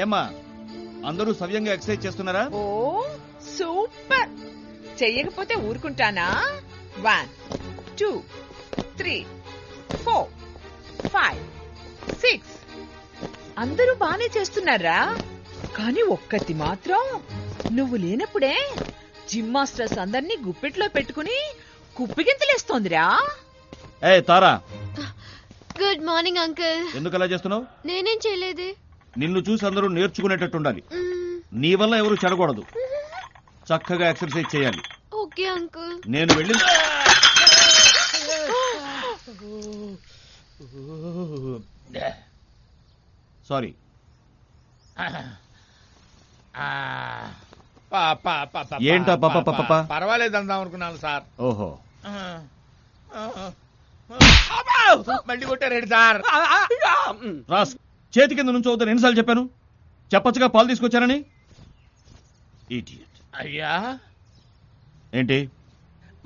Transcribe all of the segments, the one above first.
ఏమ్మా అందరూ సవ్యంగా ఎక్సర్సైజ్ చేస్తున్నారా? ఓ సూపర్. చెయ్యకపోతే ఊరుకుంటానా? 1 2 3 4 5 6 అందరూ బానే చేస్తున్నారా? కానీ ఒక్కటి మాత్రం నువ్వు లేనప్పుడే జిమ్ మాస్టర్స్ అందరినీ గుప్పెట్లో పెట్టుకుని కుప్పిగింతలేస్తోందిరా. ఏ తారా, గుడ్ మార్నింగ్ అంకుల్. ఎందుకు అలా చేస్తున్నావు? నేనేం చేయలేదే. నిన్ను చూసి అందరూ నేర్చుకునేటట్టు ఉండాలి. నీ వల్ల ఎవరు చెడకూడదు. చక్కగా ఎక్సర్సైజ్ చేయాలి. Okay uncle. నేను వెళ్ళి సారీ. ఏంటా పాప? పర్వాలేదు అందాం అనుకున్నాను సార్. ఓహో, మళ్ళీ కొట్టారేంటి సార్? రాస్ చేతి కింద నుంచి అవుతాను. ఎన్నిసార్లు చెప్పాను? చెప్పచ్చుగా పాలు తీసుకొచ్చానని. ఇడియట్. అయ్యా ఏంటి?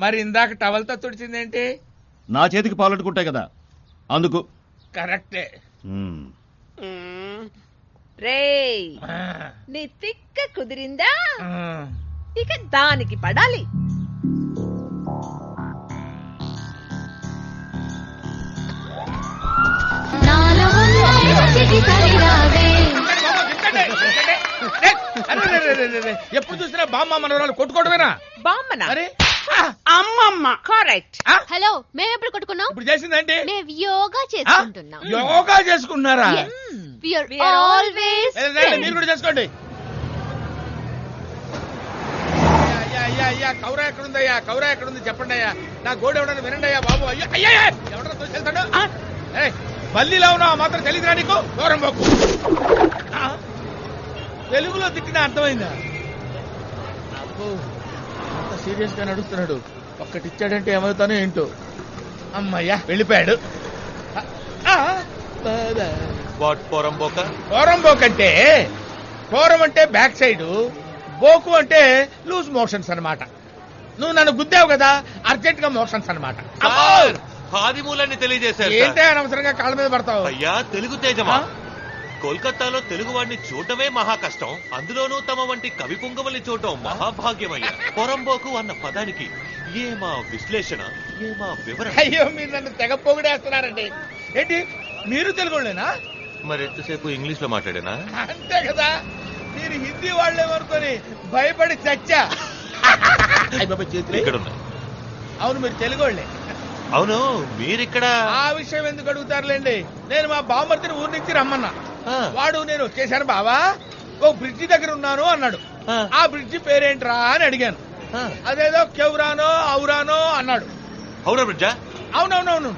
మరి ఇందాక టవల్తో తుడిచిందేంటి? నా చేతికి పాలు అట్టుకుంటాయి కదా, అందుకు. కరెక్టే. రేయ్, నీ తిక్క కుదిరిందా? ఇక దానికి పడాలి. ఎప్పుడు చూసినా బామ్మ మనవరాలు కొట్టుకోవడమేనా? బామ్మనా? అరే అమ్మమ్మ. కరెక్ట్. హలో, మేము ఎప్పుడు కొట్టుకున్నాం? ఇప్పుడు చేసిందంటే మేము యోగా చేసుకుంటున్నాం. యోగా చేసుకున్నారా? We are always friends. మీరు కూడా చేసుకోండి. అయ్యా కౌరా ఎక్కడుందయ్యా? కౌరా ఎక్కడుంది చెప్పండి అయ్యా. నా గోడు ఎవడన్నా వినండి అయ్యా బాబు. అయ్యో అయ్యా ఎవడన్నా తోసేస్తాడు? బల్లిలా ఉన్నావు మాత్రం తెలియదురా నీకు? దూరం పోకు. తెలుగులో తిట్టిన అర్థమైందా? అబ్బో అంత సీరియస్ గా నడుస్తున్నాడు. ఒక్కటిచ్చాడంటే ఏమవుతానో ఏంటో. అమ్మయ్యా వెళ్ళిపోయాడు. పోరంబోక్ అంటే పోరం అంటే బ్యాక్ సైడ్, బోకు అంటే లూజ్ మోషన్స్ అన్నమాట. నువ్వు నన్ను గుద్దావు కదా, అర్జెంట్ గా మోషన్స్ అన్నమాట. ఆదిమూలాన్ని తెలియజేశారు. ఏంటే అనవసరంగా కాళ్ళ మీద పడతావు? అయ్యా తెలుగు తేజమా, కోల్కతాలో తెలుగు వాడిని చూడటమే మహా కష్టం, అందులోనూ తమ వంటి కవి పుంగవల్ని చూడటం మహాభాగ్యమయ్యా. పొరంబోకు అన్న పదానికి ఏమా విశ్లేషణ, ఏమా వివరణ. అయ్యో మీరు నన్ను తెగ పొగిడేస్తున్నారండి. ఏంటి మీరు తెలుగులేనా? మరి ఎంతసేపు ఇంగ్లీష్ లో మాట్లాడేనా? అంతే కదా, మీరు హిందీ వాళ్ళేమనుకొని భయపడి చచ్చా. చేతులు ఇక్కడ ఉన్నాయి. అవును మీరు తెలుగోళ్లే. అవును మీరిక్కడ. ఆ విషయం ఎందుకు అడుగుతారులేండి. నేను మా బామ్మర్తిని ఊరి నుంచి రమ్మన్నా. వాడు నేను వచ్చేసాను బావా, ఓ బ్రిడ్జి దగ్గర ఉన్నాను అన్నాడు. ఆ బ్రిడ్జి పేరేంట్రా అని అడిగాను. అదేదో కెవ్రానో ఔరానో అన్నాడు. హౌరా బ్రిడ్జా? అవునవునవును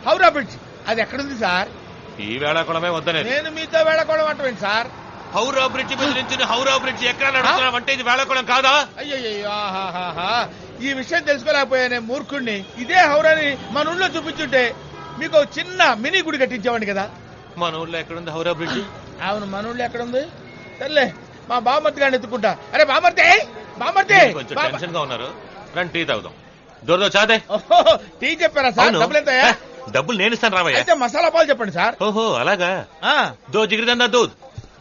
హౌరా బ్రిడ్జ్. అది ఎక్కడుంది సార్? ఈ వేళాకోళమే వద్దనే. నేను మీతో వేళకోవడం అంటేంటి సార్? హౌరా బ్రిడ్జి మీద నుంచి హౌరా బ్రిడ్జి ఎక్కడ నడుస్తున్నావు అంటే ఇది వేళాకోళం కాదా? అయ్యయ్యో ఈ విషయం తెలుసుకోలేకపోయానే మూర్ఖుణ్ణి. ఇదే హౌరాని మన ఊళ్ళో చూపించుంటే మీకు చిన్న మినీ గుడి కట్టించేవాడిని కదా. మన ఊళ్ళో ఎక్కడుంది హౌరా బ్రిడ్జి? అవును మన ఊళ్ళో ఎక్కడుంది? సర్లే మా బామర్తి గారిని ఎత్తుకుంటా. అరే బామర్తి బామర్తి కొంచెం టెన్షన్ గా ఉన్నారు, రండి టీ తాగుదాం. దొరదో చాదే. టీ చెప్పారా సార్? డబ్బులు ఎంతయ్యా? డబ్బులు నేను ఇస్తాను రావయ్యా. అయితే మసాలా పాలు చెప్పండి సార్. ఓహో అలాగా. దో జిగిరిదందా దూద్.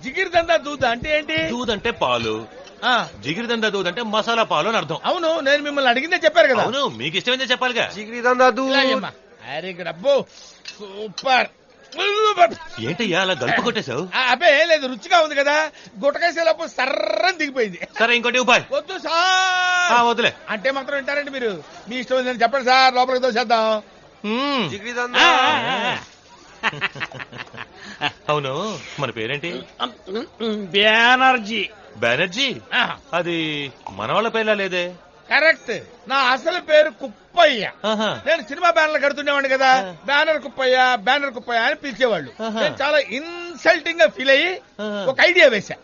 జిగిరిదందా దూద్ అంటే ఏంటి? దూద్ అంటే పాలు, జిగిరిదందా దూద్ అంటే మసాలా పాలు అని అర్థం. అవును నేను మిమ్మల్ని అడిగిందే చెప్పారు కదా. అవును మీకు ఇష్టమైందే చెప్పాలిగా. జిగిరిదందా దూద్. అరే అబ్బో సూపర్. ఏంటయ్యా అలా గల్పు కొట్టేశావు? అబ్బే లేదు, రుచిగా ఉంది కదా, గుట్టకేసేలోపు సర్రని దిగిపోయింది. సరే ఇంకోటి ఉపాయ్. వద్దు సార్. వద్దులే అంటే మాత్రం వింటారండి మీరు? మీ ఇష్టం ఏంటని చెప్పండి సార్, లోపలికి తోసేద్దాం. అవును మన పేరేంటి? బెనర్జీ. బెనర్జీ? అది మన వాళ్ళ పేర్లా లేదే. కరెక్ట్, నా అసలు పేరు కుప్పయ్య. నేను సినిమా బ్యానర్లు కడుతుండేవాడిని కదా, బ్యానర్ కుప్పయ్య బ్యానర్ కుప్పయ్య అని పిలిచేవాళ్ళు. నేను చాలా ఇన్సల్టింగ్ గా ఫీల్ అయ్యి ఒక ఐడియా వేశా.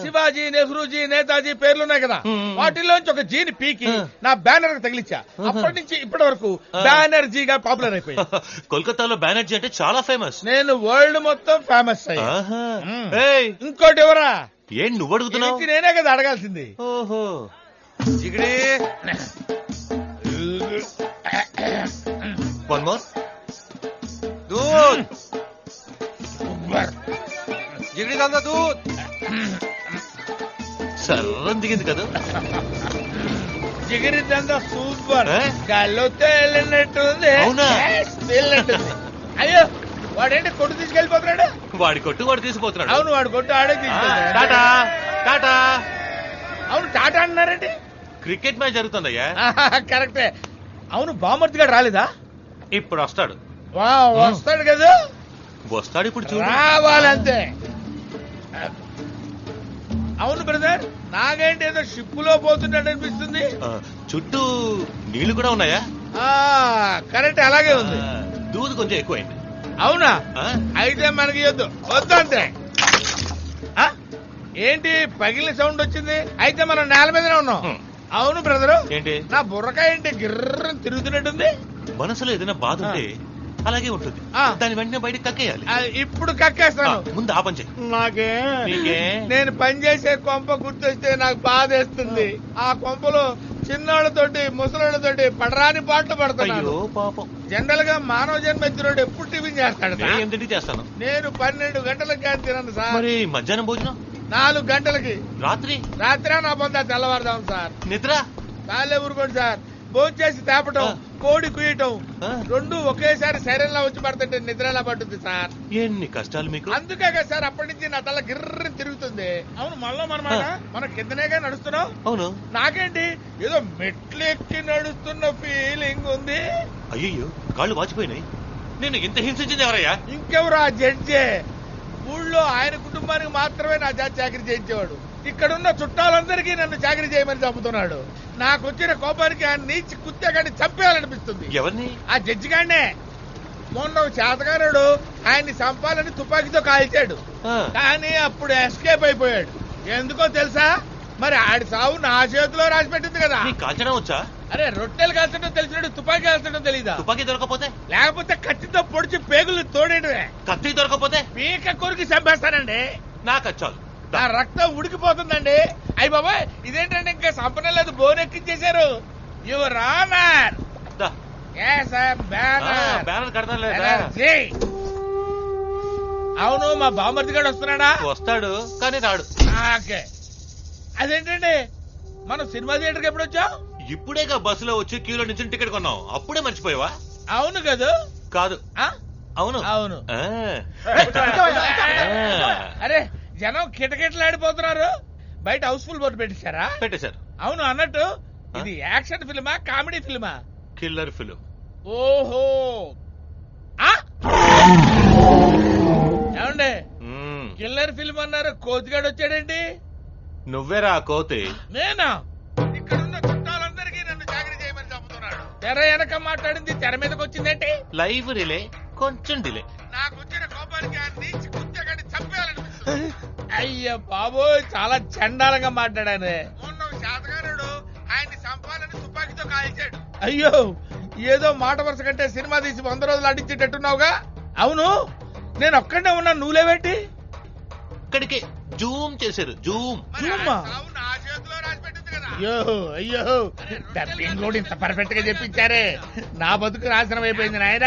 శివాజీ, నెహ్రూజీ, నేతాజీ పేర్లున్నాయి కదా, వాటిల్లోంచి ఒక జీని పీకి నా బ్యానర్ కి తగిలిచ్చా. అప్పటి నుంచి ఇప్పటి వరకు బ్యానర్జీగా పాపులర్ అయిపోయింది. కోల్కతాలో బ్యానర్జీ అంటే చాలా ఫేమస్. నేను వరల్డ్ మొత్తం ఫేమస్ అయ్యా. ఇంకోటి ఎవరా? ఏం నువ్వు అడుగుతున్నావు? నేనే కదా అడగాల్సింది. ఓహో జిగిడి వన్ మోర్ దూద్. జిగిడి దందా దూద్. సర్రం దిగింది కదా. జిగిరిద్దంతా సూపర్. ఏ? గాలితో వెళ్ళినట్టుంది. అవునా? Yes, వెళ్ళినట్టుంది. అయ్యో వాడేంటి కొట్టు తీసుకెళ్ళిపోతున్నాడు. వాడి కొట్టు వాడు తీసుకుపోతున్నాడు. అవును వాడు కొట్టు ఆడే తీసుకెళ్తాడు. టాటా టాటా. అవును టాటా అన్నారండి. క్రికెట్ మ్యాచ్ జరుగుతుందయ్యా. కరెక్టే. అవును బామర్తి గారు రాలేదా? ఇప్పుడు వస్తాడు. వస్తాడు కదా. వస్తాడు ఇప్పుడు చూడు. రావాలంతే. అవును బ్రదర్ నాగేంటి ఏదో షిప్ లో పోతున్నాడు అనిపిస్తుంది. ఆ, చుట్టూ నీళ్లు కూడా ఉన్నాయా? కరెక్ట్ అలాగే ఉంది. దూది కొంచెం ఎక్కువైంది. అవునా? ఆ? అయితే మనకి వద్దు అంతే. ఏంటి పగిలిన సౌండ్ వచ్చింది? అయితే మనం నేల మీదనే ఉన్నాం. అవును బ్రదరు ఏంటి? నా బుర్రకాయ ఏంటి గిర్ర తిరుగుతున్నట్టుంది. మనసులో ఏదైనా బాధ ఉంటే అలాగే ఉంటుంది. దాని వెంటనే బయటకు కక్కేయాలి. ఇప్పుడు కక్కేస్తాను. ముందు ఆ పని చెయ్యి. నాకే నీకే? నేను పనిచేసే కొంప గుర్తొస్తే నాకు బాధేస్తుంది. ఆ కొంపలో చిన్నోళ్ళతోటి ముసలోళ్ళతోటి పడరాని పాటలు పడతాను. అయ్యో పాపం. జనరల్ గా మానవ జన్మ ఎత్తినోడు ఎప్పుడు టిఫిన్ చేస్తాడు సార్? ఏం తిండి చేస్తాను. నేను 12 గంటలకి తినను సార్. మరి మధ్యాహ్నం భోజనం? 4 గంటలకి. రాత్రి? రాత్రి నా పొందా తెల్లవారుదాం సార్. నిద్ర? చాలే ఊరుకోండి సార్. భోజనం చేసి తేపటం కోడి కుయ్యటం ఆ. 2 ఒకేసారి శరీరంలో వచ్చి పడుతుంటే నిద్ర ఎలా పడుతుంది సార్? ఎన్ని కష్టాలు మీకు. అందుకే కదా సార్ అప్పటి నుంచి నా తల గిర్ర తిరుగుతుంది. అవును మళ్ళీ మనమాట మన కిందనేగా నడుస్తున్నాం. అవును. నాకేంటి ఏదో మెట్లు ఎక్కి నడుస్తున్న ఫీలింగ్ ఉంది. అయ్యో కాళ్ళు వాచిపోయినాయి. నేను ఇంత హింసించింది ఎవరయ్యా? ఇంకెవరు ఆ జడ్జే. ఊళ్ళో ఆయన కుటుంబానికి మాత్రమే నా జాతి చాకరీ చేయించేవాడు. ఇక్కడున్న చుట్టాలందరికీ నన్ను చాకరీ చేయమని చంపుతున్నాడు. నాకు వచ్చిన కోపానికి ఆయన నీచి కుత్తేగాని చంపేయాలనిపిస్తుంది. ఎవరిని? ఆ జడ్జి గానే. మొన్న చేతగారుడు ఆయన్ని చంపాలని తుపాకీతో కాల్చాడు. ఆ. కానీ అప్పుడు ఎస్కేప్ అయిపోయాడు. ఎందుకో తెలుసా? మరి ఆడి సావు నా చేతిలో రాసి పెట్టింది కదా. నీకు కాల్చడం వచ్చా? అరే రొట్టెలు కాల్చడం తెలిసినట్టు తుపాకీ కాల్చడం తెలీదా? తుపాకీ దొరకపోతే? లేకపోతే కత్తితో పొడిచి పేగులు తోడేయడమే. కత్తి దొరకపోతే? పీక కొరికి చంపేస్తానండి. నాకు వచ్చాలు. నా రక్తం ఉడికిపోతుందండి. అయ్యి బాబాయ్ ఇదేంటంటే ఇంకా సంపనలేదు బోన్ ఎక్కించేశారు. Your honour. బ్యానర్ కడతాను లేదా? అవును మా బామర్ది గారు వస్తున్నాడా? వస్తాడు కానీ రాడు. ఓకే. అదేంటండి మనం సినిమా థియేటర్కి ఎప్పుడు వచ్చాం? ఇప్పుడేగా బస్సులో వచ్చి క్యూలో నుంచి టికెట్ కొన్నాం. అప్పుడే మర్చిపోయావా? అవును కదా. కాదు. అవును అవును. ఆ. అరే జనం కిటకిటలాడిపోతున్నారు. బయట హౌస్ఫుల్ బోర్డు పెట్టించారా? పెట్టేశారు. అవును అన్నట్టు ఇది యాక్షన్ ఫిల్మా కామెడీ ఫిల్మా? Killer film. ఓహో. ఏమండి కిల్లర్ ఫిల్మ్ అన్నారు, కోతిగాడు వచ్చాడేంటి? నువ్వేరా కోతి. నేనా? ఇక్కడున్న చుట్టాలందరికీ నన్ను చాకరీ చేయమని చంపుతున్నాడు. తెర వెనక మాట్లాడింది తెర మీదకి వచ్చిందేంటి? లైవ్ రిలే కొంచెం డిలే. నాకు వచ్చిన కోపానికి ఆ నీచి కుత్తగాని చంపేయాలనిపిస్తుంది. అయ్య బాబోయ్ చాలా చండాలంగా మాట్లాడాను. మొన్న శాతగారుడు ఆయన్ని చంపాలని తుపాకీతో కాల్చాడు. అయ్యో ఏదో మాట వరుస కంటే సినిమా తీసి 100 రోజులు అడిచేటట్టున్నావుగా. అవును నేను ఒక్కడే ఉన్నా నువ్వులేవేంటి? ఇక్కడికి జూమ్ చేశారు. జూమ్. అయ్యో అయ్యో డబ్బింగ్ కూడా ఇంత పర్ఫెక్ట్ గా చెప్పించారే. నా బతుకు నాశనం అయిపోయింది నాయన.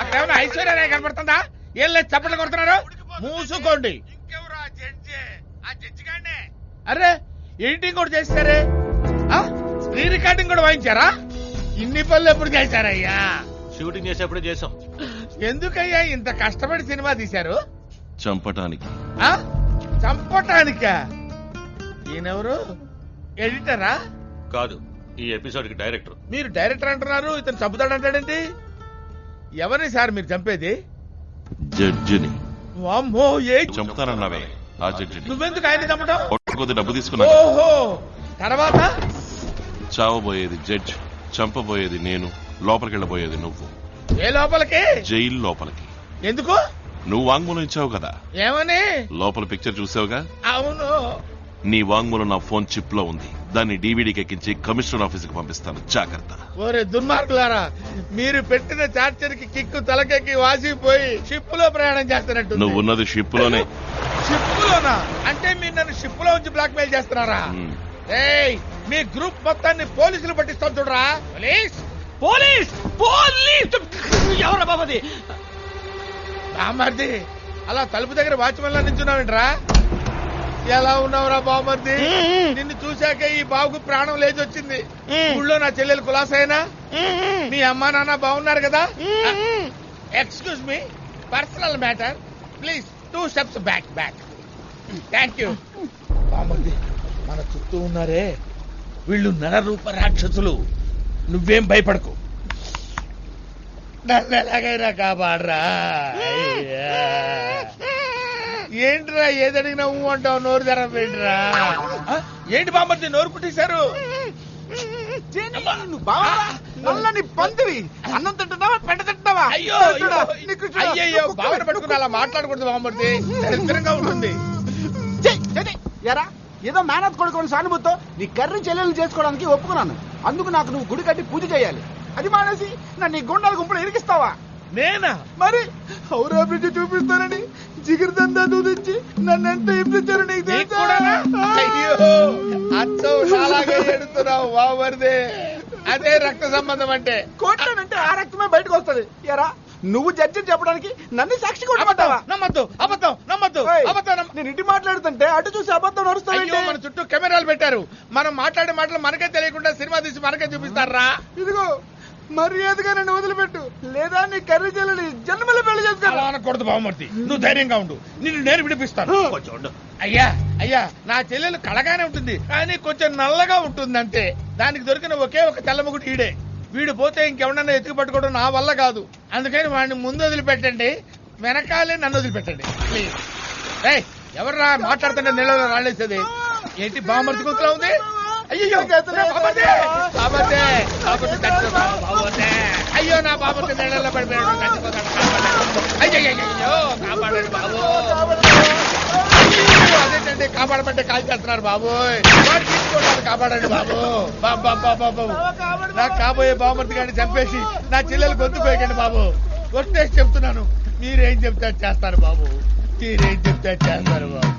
అక్కడేమన్నా ఐశ్వర్య కనపడుతుందా? ఏం లేదు చప్పట్లు కొడుతున్నారు. మూసుకోండి. అరే ఎడిటింగ్ కూడా చేస్తారే. రీ రికార్డింగ్ కూడా వాయించారా? ఇన్ని పనులు ఎప్పుడు చేశారయ్యా? షూటింగ్ చేసేప్పుడు చేసాం. ఎందుకయ్యా ఇంత కష్టపడి సినిమా తీశారు? చంపటానికి. చంపటానికా? ఈయనెవరు? ఎడిటరా? కాదు, ఈ ఎపిసోడ్ కి డైరెక్టర్. మీరు డైరెక్టర్ అంటున్నారు, ఇతను చంపుతాడంటాడేంటి? ఎవరిని సార్ మీరు చంపేది? జడ్జిని. వామ్మో ఏ చంపుతానన్నావే ఆ జడ్జిని. నువ్వెందుకు ఆయన చంపటం? కొద్ది డబ్బు తీసుకున్నా. ఓహో తర్వాత చావబోయేది జడ్జ్, చంపబోయేది నేను, లోపలికి వెళ్ళబోయేది నువ్వు. ఏ లోపలికి? జైలు లోపలికి. ఎందుకు? నువ్వు వాంగ్మూలం ఇచ్చావు కదా. ఏమని? లోపల పిక్చర్ చూసావుగా. అవును. నీ వాంగ్మూలం నా ఫోన్ చిప్ లో ఉంది. దాన్ని డీవీడీకి ఎక్కించి కమిషనర్ ఆఫీస్ కి పంపిస్తాను. జాగ్రత్త. ఓరే దుర్మార్గులారా, మీరు పెట్టిన చార్జర్ కి కిక్కు తలకెక్కి వాసిపోయి షిప్ లో ప్రయాణం చేస్తున్నట్టు. నువ్వు ఉన్నది షిప్ లోనే. షిప్ లోనా? అంటే మీరు నన్ను షిప్ లో ఉంచి బ్లాక్ మెయిల్ చేస్తున్నారా? ఏయ్ మీ గ్రూప్ మొత్తాన్ని పోలీసులు పట్టిస్తాం చూడరా. Police police police. ఎవరా బాబది? బామర్ది అలా తలుపు దగ్గర వాచ్మెన్ లా నించున్నావేంట్రా? ఎలా ఉన్నావురా బామర్ది? నిన్ను చూశాకే ఈ బాబుకు ప్రాణం లేచి వచ్చింది. ఊళ్ళో నా చెల్లెలు కులాసైనా మీ అమ్మా నాన్న బాగున్నారు కదా? Excuse me, personal matter, please 2 steps back. Thank you. బామర్ది, మన చుట్టూ ఉన్నారే వీళ్ళు నరరూప రాక్షసులు. నువ్వేం భయపడకు, నన్ను ఎలాగైనా కాపాడరా. ఏంట్రా ఏదడిగినా అంటావు? నోరు తెరవేంట్రా? ఏంటి బామ్మర్ది నోరు కుట్టేశారు? నల్లని పందిరి అన్నం తింటున్నావా పెంట తింటున్నావా? అయ్యో బావన పట్టుకుని అలా మాట్లాడకూడదు బామ్మర్ది, దరిద్రంగా ఉంటుంది. ఎరా ఏదో మేనత్ కొడుకుని సానుభూతితో నీ కర్రీ చెల్లెలు చేసుకోవడానికి ఒప్పుకున్నాను. అందుకు నాకు నువ్వు గుడి కట్టి పూజ చేయాలి. అది మానేసి నన్ను నీ గుండాల గుంపులు ఇరికిస్తావా? నేనా? మరి హౌరా బ్రిడ్జ్ చూపిస్తానని జిగిరిదందా దూదించి నన్ను ఎంత హింసించారు నీకు నీకు తెలుసా? కూడానా? అయ్యో అచ్చం అలాగే ఎడుతున్నావు బామ్మర్ది. అదే రక్త సంబంధం అంటే. కొట్టానంటే ఆ రక్తమే బయటకు వస్తది. ఎరా నువ్వు జడ్జి చెప్పడానికి నన్ను సాక్షి కొట్టమంటావా? నమ్మద్దు, అబద్ధం నమ్మద్దు, ఏయ్, అబద్ధం నమ్మ- నేను ఇటు మాట్లాడుతుంటే అటు చూసి అబద్ధం అయ్యో నడుస్తావు. మన చుట్టూ కెమెరాలు పెట్టారు. మనం మాట్లాడే మాటలు మనకే తెలియకుండా సినిమా తీసి మనకే చూపిస్తారా? ఇదిగో మర్యాదగా నన్ను వదిలిపెట్టు, లేదా నీ కర్రీ చెల్లెలి జన్మలో పెళ్లి అలా చేసుకో. అనకూడదు బామ్మర్ది, నువ్వు ధైర్యంగా ఉండు, నిన్ను నేను విడిపిస్తాను. కొంచెం ఉండు. అయ్యా నా చెల్లెలు కళగానే ఉంటుంది, కానీ కొంచెం నల్లగా ఉంటుంది అంతే. దానికి దొరికిన ఒకే ఒక తెల్లముగుడు ఈడే. వీడు పోతే ఇంకెవడన్నా ఎత్తుకు పట్టుకోవడం నా వల్ల కాదు. అందుకని వాడిని ముందు వదిలిపెట్టండి, వెనకాలే నన్ను వదిలిపెట్టండి ప్లీజ్. ఏయ్ ఎవర్రా మాట్లాడుతుంటే నీళ్ళలో రాళ్ళేసేది? ఏంటి బామ్మర్ది గొంతులా ఉంది? అయ్యో అయ్యో నా బాబర్ది నీళ్ళలో పడిపోయాడు, చచ్చిపోతాడు. అయ్యో కాపాడండి బాబు. అదేంటండి కాపాడమంటే కాల్ చేస్తున్నారు బాబోయ్. వాడు తీసుకోవడానికి కాపాడండి బాబు. బాబు నాకు కాబోయే బామర్ది గారిని చంపేసి నా చెల్లెలు గొంతు పోయకండి బాబు. కొట్టేసి చెప్తున్నాను, మీరేం చెప్తే చేస్తారు బాబు, మీరేం చెప్తే చేస్తారు బాబు.